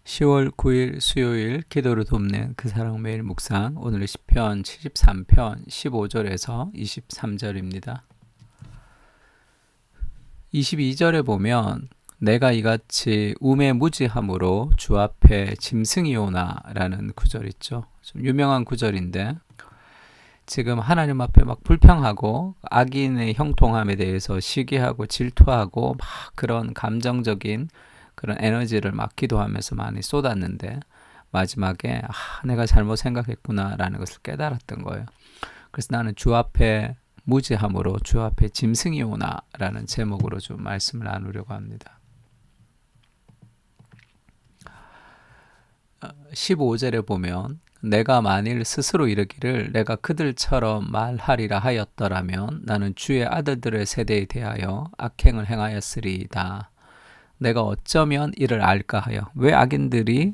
10월 9일 수요일 기도를 돕는 그 사랑 매일 묵상. 오늘의 시편 73편 15절에서 23절입니다. 22절에 보면 내가 이같이 우매무지함으로 주 앞에 짐승이 오나 라는 구절 있죠. 좀 유명한 구절인데 지금 하나님 앞에 막 불평하고 악인의 형통함에 대해서 시기하고 질투하고 막 그런 감정적인 그런 에너지를 막 기도하면서 많이 쏟았는데 마지막에 내가 잘못 생각했구나 라는 것을 깨달았던 거예요. 그래서 나는 주 앞에 무지함으로 주 앞에 짐승이 오나 라는 제목으로 좀 말씀을 나누려고 합니다. 15절에 보면 내가 만일 스스로 이르기를 내가 그들처럼 말하리라 하였더라면 나는 주의 아들들의 세대에 대하여 악행을 행하였으리이다. 내가 어쩌면 이를 알까 하여. 왜 악인들이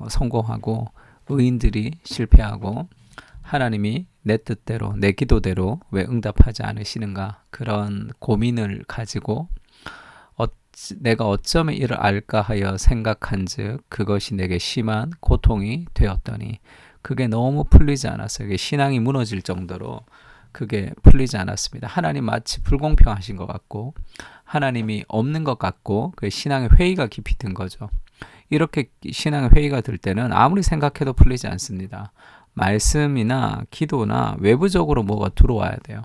성공하고 의인들이 실패하고 하나님이 내 뜻대로 내 기도대로 왜 응답하지 않으시는가, 그런 고민을 가지고 내가 어쩌면 이를 알까 하여 생각한즉 그것이 내게 심한 고통이 되었더니, 그게 너무 풀리지 않았어요. 그게 신앙이 무너질 정도로 그게 풀리지 않았습니다. 하나님 마치 불공평하신 것 같고 하나님이 없는 것 같고 그 신앙의 회의가 깊이 든 거죠. 이렇게 신앙의 회의가 들 때는 아무리 생각해도 풀리지 않습니다. 말씀이나 기도나 외부적으로 뭐가 들어와야 돼요.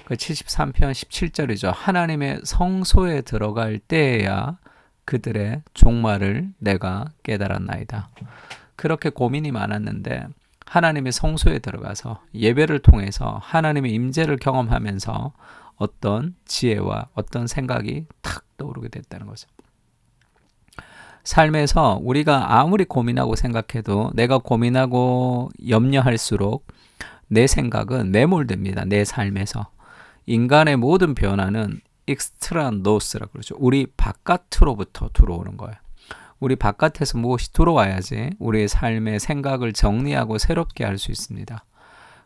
그 73편 17절이죠. 하나님의 성소에 들어갈 때에야 그들의 종말을 내가 깨달았나이다. 그렇게 고민이 많았는데 하나님의 성소에 들어가서 예배를 통해서 하나님의 임재를 경험하면서 어떤 지혜와 어떤 생각이 탁 떠오르게 됐다는 거죠. 삶에서 우리가 아무리 고민하고 생각해도 내가 고민하고 염려할수록 내 생각은 매몰됩니다. 내 삶에서. 인간의 모든 변화는 익스트라노스라고 그러죠. 우리 바깥으로부터 들어오는 거예요. 우리 바깥에서 무엇이 들어와야지 우리의 삶의 생각을 정리하고 새롭게 할 수 있습니다.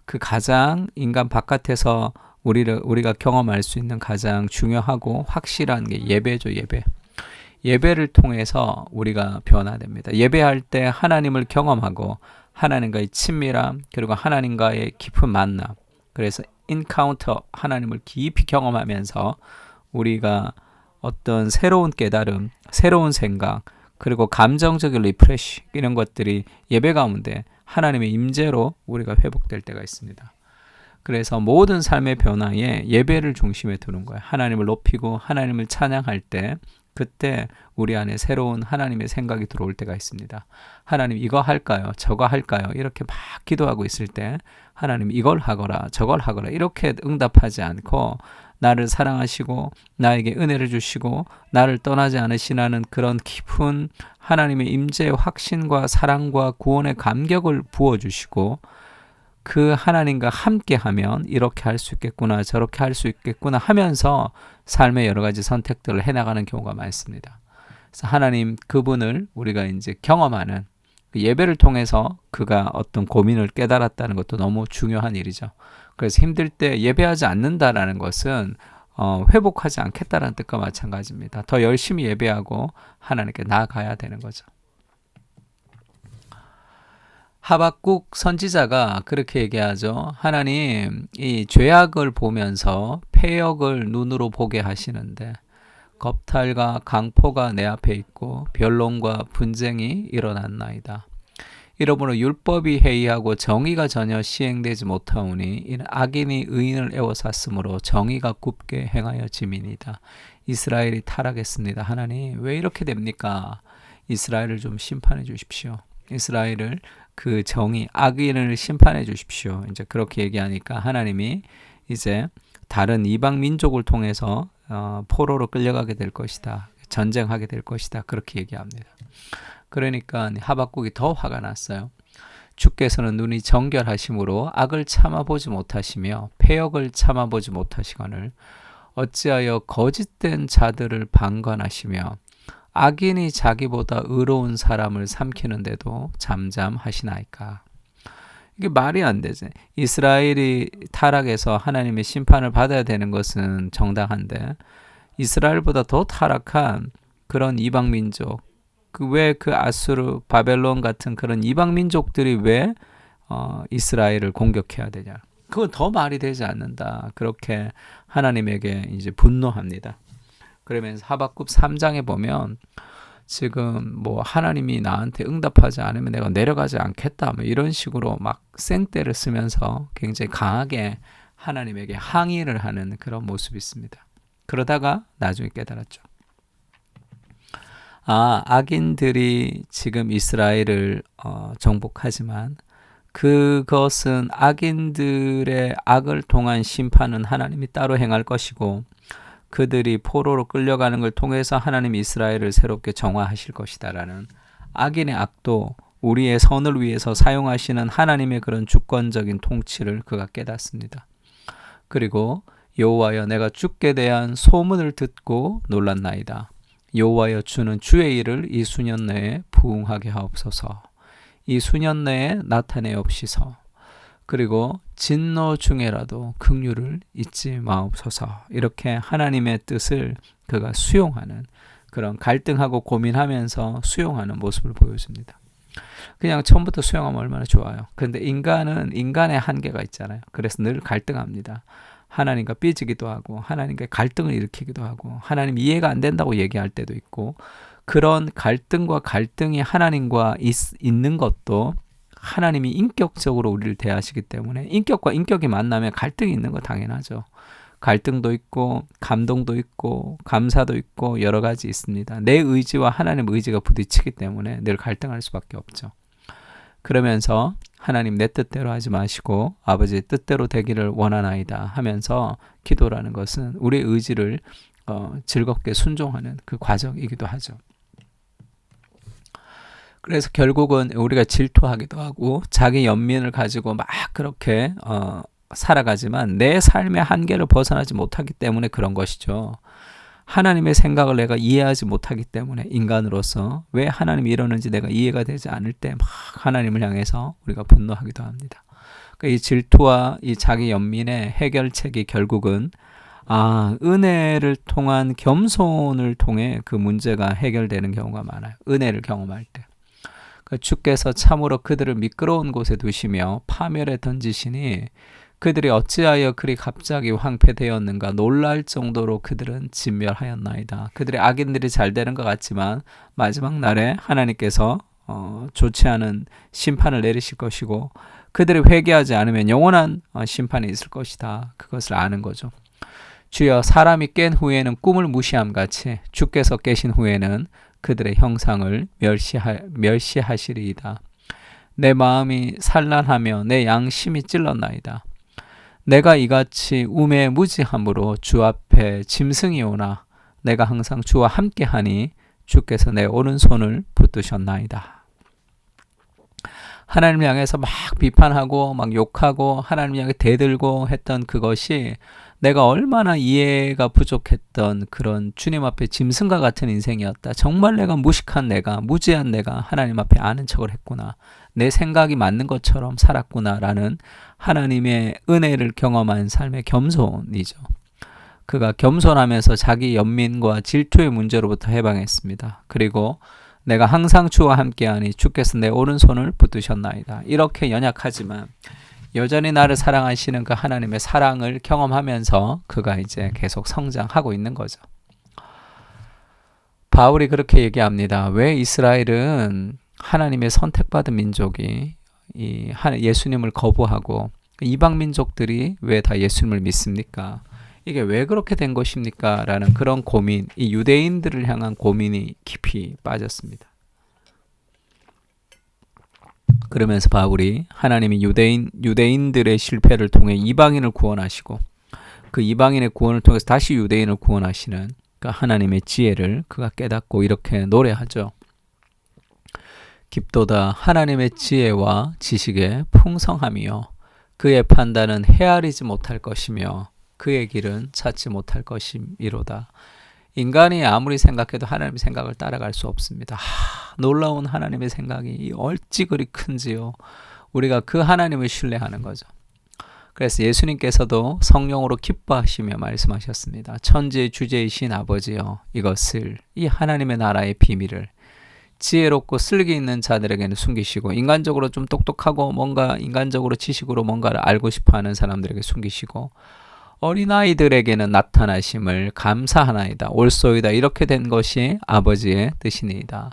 그 가장 인간 바깥에서 우리가 경험할 수 있는 가장 중요하고 확실한 게 예배죠. 예배를 통해서 우리가 변화됩니다. 예배할 때 하나님을 경험하고 하나님과의 친밀함, 그리고 하나님과의 깊은 만남, 그래서 인카운터, 하나님을 깊이 경험하면서 우리가 어떤 새로운 깨달음, 새로운 생각, 그리고 감정적인 리프레시, 이런 것들이 예배 가운데 하나님의 임재로 우리가 회복될 때가 있습니다. 그래서 모든 삶의 변화에 예배를 중심에 두는 거예요. 하나님을 높이고 하나님을 찬양할 때, 그때 우리 안에 새로운 하나님의 생각이 들어올 때가 있습니다. 하나님 이거 할까요? 저거 할까요? 이렇게 막 기도하고 있을 때 하나님 이걸 하거라 저걸 하거라 이렇게 응답하지 않고 나를 사랑하시고 나에게 은혜를 주시고 나를 떠나지 않으시라는 그런 깊은 하나님의 임재의 확신과 사랑과 구원의 감격을 부어주시고, 그 하나님과 함께하면 이렇게 할 수 있겠구나 저렇게 할 수 있겠구나 하면서 삶의 여러 가지 선택들을 해나가는 경우가 많습니다. 그래서 하나님 그분을 우리가 이제 경험하는 그 예배를 통해서 그가 어떤 고민을 깨달았다는 것도 너무 중요한 일이죠. 그래서 힘들 때 예배하지 않는다라는 것은 회복하지 않겠다는 뜻과 마찬가지입니다. 더 열심히 예배하고 하나님께 나아가야 되는 거죠. 하박국 선지자가 그렇게 얘기하죠. 하나님, 이 죄악을 보면서 패역을 눈으로 보게 하시는데 겁탈과 강포가 내 앞에 있고 변론과 분쟁이 일어났나이다. 이러므로 율법이 해이하고 정의가 전혀 시행되지 못하오니 이는 악인이 의인을 애워쌌으므로 정의가 굽게 행하여 짐이니이다. 이스라엘이 타락했습니다. 하나님, 왜 이렇게 됩니까? 이스라엘을 좀 심판해 주십시오. 이스라엘을 그 정의, 악인을 심판해 주십시오. 이제 그렇게 얘기하니까 하나님이 이제 다른 이방 민족을 통해서 포로로 끌려가게 될 것이다. 전쟁하게 될 것이다. 그렇게 얘기합니다. 그러니까 하박국이 더 화가 났어요. 주께서는 눈이 정결하심으로 악을 참아보지 못하시며 패역을 참아보지 못하시거늘 어찌하여 거짓된 자들을 방관하시며 악인이 자기보다 의로운 사람을 삼키는데도 잠잠하시나이까. 이게 말이 안 되지. 이스라엘이 타락해서 하나님의 심판을 받아야 되는 것은 정당한데 이스라엘보다 더 타락한 그런 이방 민족, 왜 그 아수르, 바벨론 같은 그런 이방 민족들이 왜 이스라엘을 공격해야 되냐? 그건 더 말이 되지 않는다. 그렇게 하나님에게 이제 분노합니다. 그러면서 하박국 3장에 보면 지금 뭐 하나님이 나한테 응답하지 않으면 내가 내려가지 않겠다. 뭐 이런 식으로 막 생떼를 쓰면서 굉장히 강하게 하나님에게 항의를 하는 그런 모습이 있습니다. 그러다가 나중에 깨달았죠. 악인들이 지금 이스라엘을 정복하지만 그것은 악인들의 악을 통한 심판은 하나님이 따로 행할 것이고 그들이 포로로 끌려가는 걸 통해서 하나님이 이스라엘을 새롭게 정화하실 것이다라는 악인의 악도 우리의 선을 위해서 사용하시는 하나님의 그런 주권적인 통치를 그가 깨닫습니다. 그리고 여호와여 내가 주께 대한 소문을 듣고 놀랐나이다. 여호와여 주는 주의 일을 이 수년 내에 부응하게 하옵소서. 이 수년 내에 나타내옵시서. 그리고 진노 중에라도 긍휼을 잊지 마옵소서. 이렇게 하나님의 뜻을 그가 수용하는 그런 갈등하고 고민하면서 수용하는 모습을 보여줍니다. 그냥 처음부터 수용하면 얼마나 좋아요. 그런데 인간은 인간의 한계가 있잖아요. 그래서 늘 갈등합니다. 하나님과 삐지기도 하고 하나님과 갈등을 일으키기도 하고 하나님 이해가 안 된다고 얘기할 때도 있고 그런 갈등과 갈등이 하나님과 있는 것도 하나님이 인격적으로 우리를 대하시기 때문에 인격과 인격이 만나면 갈등이 있는 거 당연하죠. 갈등도 있고 감동도 있고 감사도 있고 여러 가지 있습니다. 내 의지와 하나님의 의지가 부딪히기 때문에 늘 갈등할 수밖에 없죠. 그러면서 하나님 내 뜻대로 하지 마시고 아버지의 뜻대로 되기를 원하나이다 하면서 기도라는 것은 우리의 의지를 즐겁게 순종하는 그 과정이기도 하죠. 그래서 결국은 우리가 질투하기도 하고 자기 연민을 가지고 막 그렇게 살아가지만 내 삶의 한계를 벗어나지 못하기 때문에 그런 것이죠. 하나님의 생각을 내가 이해하지 못하기 때문에 인간으로서 왜 하나님이 이러는지 내가 이해가 되지 않을 때 막 하나님을 향해서 우리가 분노하기도 합니다. 그러니까 이 질투와 이 자기 연민의 해결책이 결국은 은혜를 통한 겸손을 통해 그 문제가 해결되는 경우가 많아요. 은혜를 경험할 때. 주께서 참으로 그들을 미끄러운 곳에 두시며 파멸에 던지시니 그들이 어찌하여 그리 갑자기 황폐되었는가 놀랄 정도로 그들은 진멸하였나이다. 그들의 악인들이 잘 되는 것 같지만 마지막 날에 하나님께서 좋지 않은 심판을 내리실 것이고 그들이 회개하지 않으면 영원한 심판이 있을 것이다. 그것을 아는 거죠. 주여 사람이 깬 후에는 꿈을 무시함같이 주께서 깨신 후에는 그들의 형상을 멸시하시리이다. 내 마음이 산란하며 내 양심이 찔렀나이다. 내가 이같이 우매무지함으로 주 앞에 짐승이 오나 내가 항상 주와 함께하니 주께서 내 오른손을 붙드셨나이다. 하나님을 향해서 막 비판하고 막 욕하고 하나님을 향해 대들고 했던 그것이 내가 얼마나 이해가 부족했던 그런 주님 앞에 짐승과 같은 인생이었다. 정말 내가 무식한 내가, 무지한 내가 하나님 앞에 아는 척을 했구나. 내 생각이 맞는 것처럼 살았구나라는 하나님의 은혜를 경험한 삶의 겸손이죠. 그가 겸손하면서 자기 연민과 질투의 문제로부터 해방했습니다. 그리고 내가 항상 주와 함께하니 주께서 내 오른손을 붙드셨나이다. 이렇게 연약하지만 여전히 나를 사랑하시는 그 하나님의 사랑을 경험하면서 그가 이제 계속 성장하고 있는 거죠. 바울이 그렇게 얘기합니다. 왜 이스라엘은 하나님의 선택받은 민족이 예수님을 거부하고 이방 민족들이 왜 다 예수님을 믿습니까? 이게 왜 그렇게 된 것입니까? 라는 그런 고민, 이 유대인들을 향한 고민이 깊이 빠졌습니다. 그러면서 바울이 하나님이 유대인들의 실패를 통해 이방인을 구원하시고 그 이방인의 구원을 통해서 다시 유대인을 구원하시는 그 하나님의 지혜를 그가 깨닫고 이렇게 노래하죠. 깊도다 하나님의 지혜와 지식의 풍성함이요 그의 판단은 헤아리지 못할 것이며 그의 길은 찾지 못할 것이미로다. 인간이 아무리 생각해도 하나님의 생각을 따라갈 수 없습니다. 놀라운 하나님의 생각이 어찌 그리 큰지요. 우리가 그 하나님을 신뢰하는 거죠. 그래서 예수님께서도 성령으로 기뻐하시며 말씀하셨습니다. 천지의 주제이신 아버지여 이것을 이 하나님의 나라의 비밀을 지혜롭고 슬기 있는 자들에게는 숨기시고 인간적으로 좀 똑똑하고 뭔가 인간적으로 지식으로 뭔가를 알고 싶어하는 사람들에게 숨기시고 어린아이들에게는 나타나심을 감사하나이다. 옳소이다. 이렇게 된 것이 아버지의 뜻이니이다.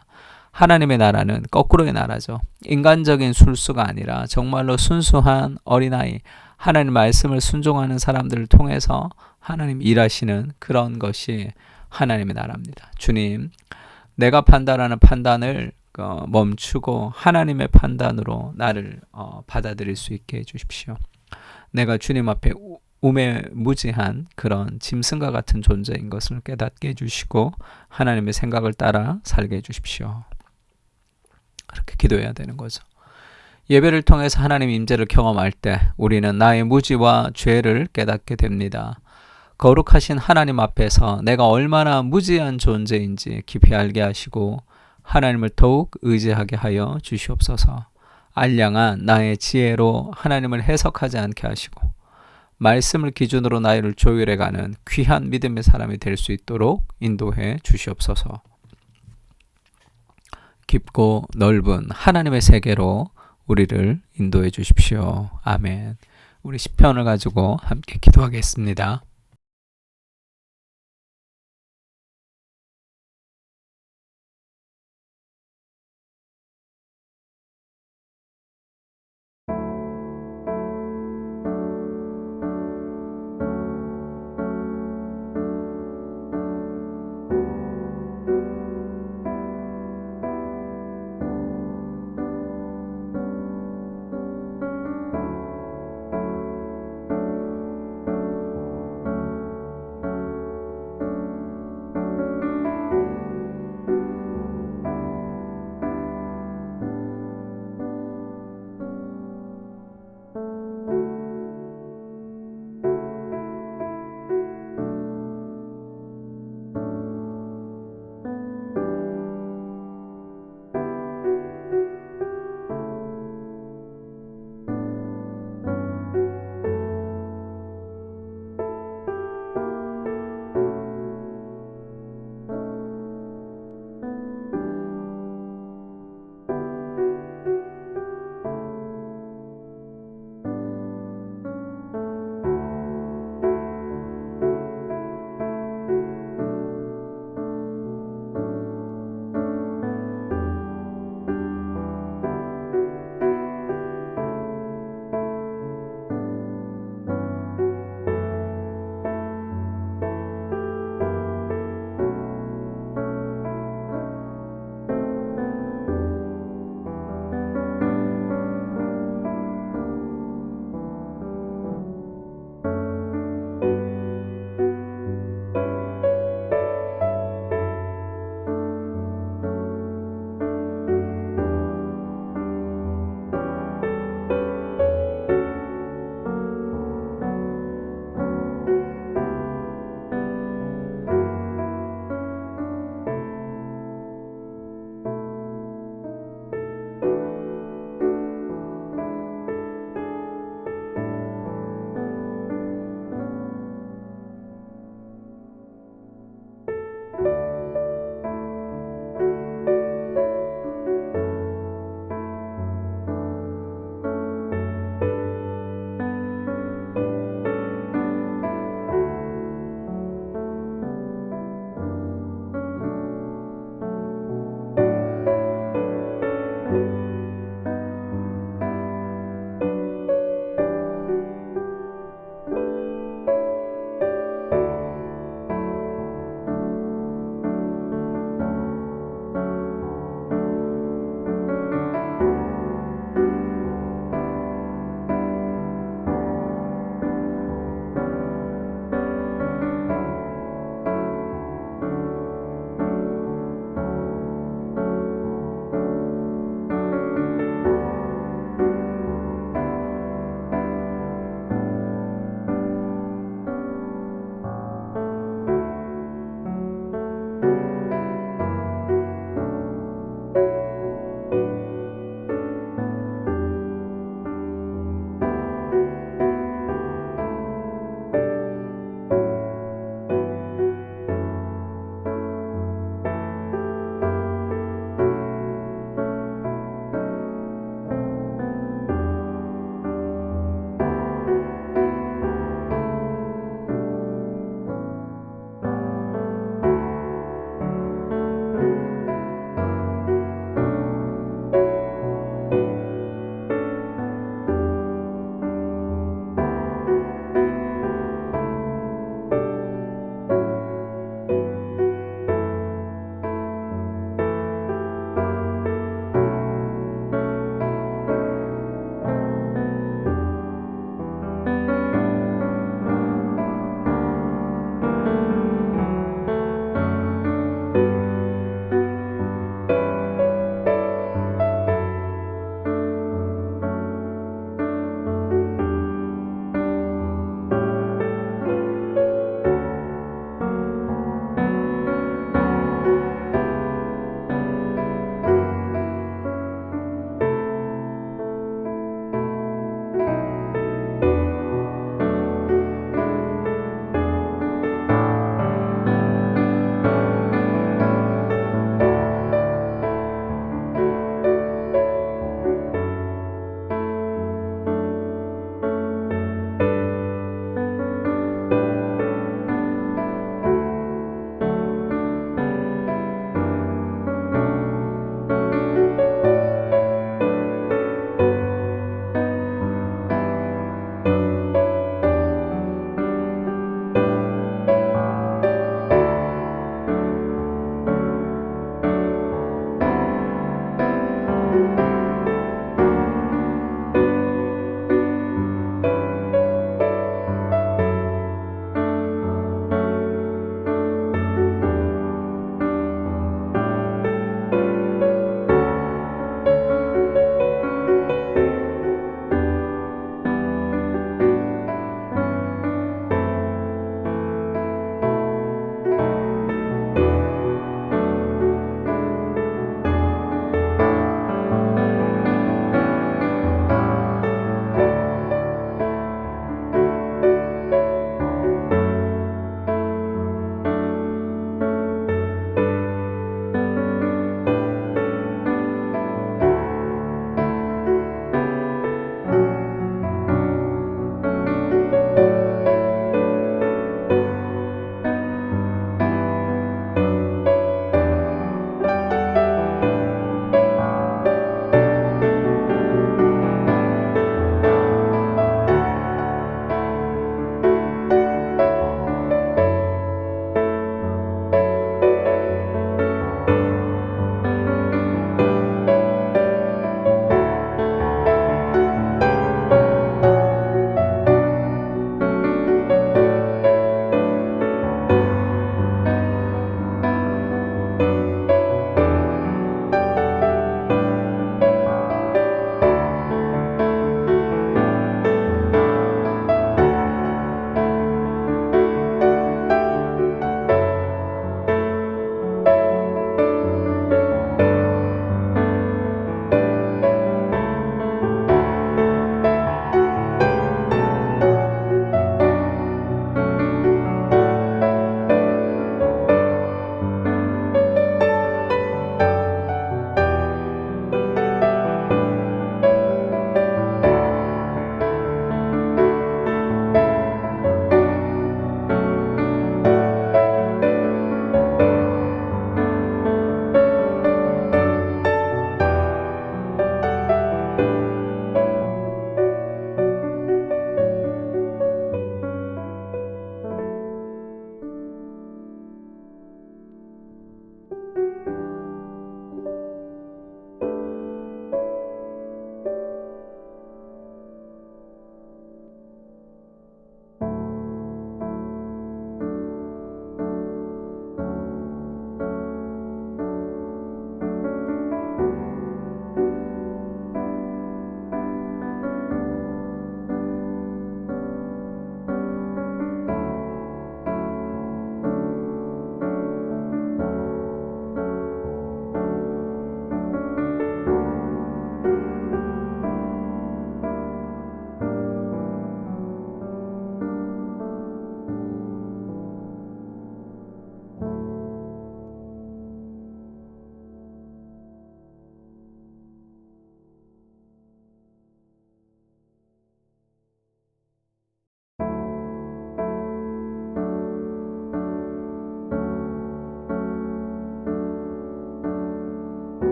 하나님의 나라는 거꾸로의 나라죠. 인간적인 술수가 아니라 정말로 순수한 어린아이, 하나님 말씀을 순종하는 사람들을 통해서 하나님 일하시는 그런 것이 하나님의 나라입니다. 주님, 내가 판단하는 판단을 멈추고 하나님의 판단으로 나를 받아들일 수 있게 해주십시오. 내가 주님 앞에 우매무지한 그런 짐승과 같은 존재인 것을 깨닫게 해주시고 하나님의 생각을 따라 살게 해주십시오. 그렇게 기도해야 되는 거죠. 예배를 통해서 하나님 임재를 경험할 때 우리는 나의 무지와 죄를 깨닫게 됩니다. 거룩하신 하나님 앞에서 내가 얼마나 무지한 존재인지 깊이 알게 하시고 하나님을 더욱 의지하게 하여 주시옵소서. 알량한 나의 지혜로 하나님을 해석하지 않게 하시고 말씀을 기준으로 나이를 조율해가는 귀한 믿음의 사람이 될 수 있도록 인도해 주시옵소서. 깊고 넓은 하나님의 세계로 우리를 인도해 주십시오. 아멘. 우리 시편을 가지고 함께 기도하겠습니다.